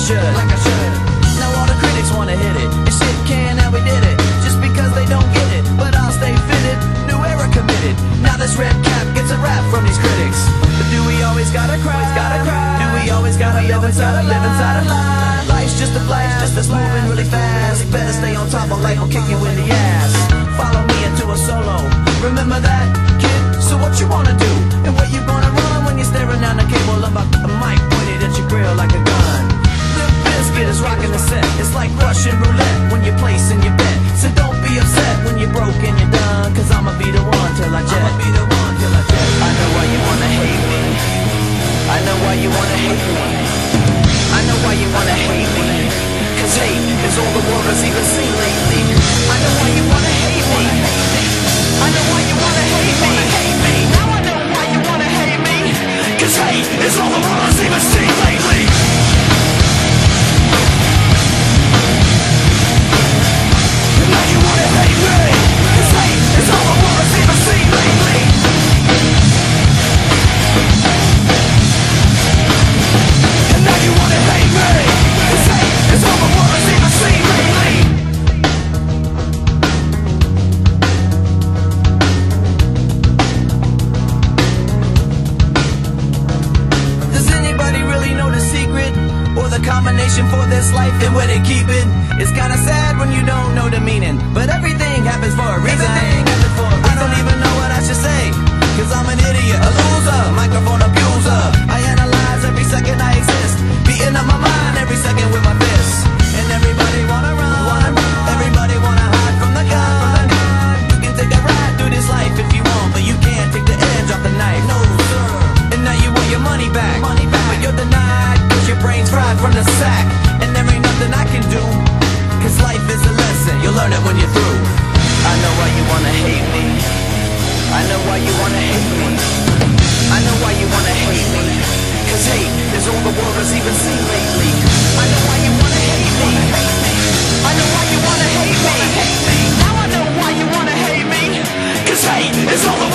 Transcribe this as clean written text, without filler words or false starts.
Now all the critics wanna hit it, and shit can, and we did it, just because they don't get it. But I'll stay fitted, new era committed. Now this red cap gets a rap from these critics. But do we always gotta cry? Do we always gotta live inside a lie? Life's just a blast that's moving really fast. Better stay on top or life will kick you in the ass. Follow me into a solo, remember that, kid? So what you wanna do, and where you gonna run when you're staring down the cable of a mic pointed at your grill like a gun? Biscuit is rocking the set. It's like Russian roulette when you're placing your bet. So don't be upset when you're broke and you're done, cause I'ma be the one till I jet. I know why you wanna hate me. I know why you wanna hate me. I know why you wanna hate me. Cause hate is all the world has even seen lately. I know why you wanna hate me. I know why you wanna hate me. Now I know why you wanna hate me. Cause hate is all the world has even seen lately. Combination for this life and where they keep it. It's kinda sad when you don't know the meaning, but everything happens for a reason. I don't even know what I should say, cause I'm an idiot, a loser, microphone abuser. I analyze every second I exist, beating up my mind every second with my fists. And everybody wanna run, everybody wanna hide from the gun. You can take a ride through this life if you want, but you can't take the edge off the knife. No sir. And now you want your money back, but you're denied, your brain's fried from the sack. And there ain't nothing I can do, cause life is a lesson, you'll learn it when you're through. I know why you wanna hate me. I know why you wanna hate me. I know why you wanna hate me. Cause hate is all the world has even seen lately. I know why you wanna hate me. I know why you wanna hate me. Now I know why you wanna hate me. Cause hate is all the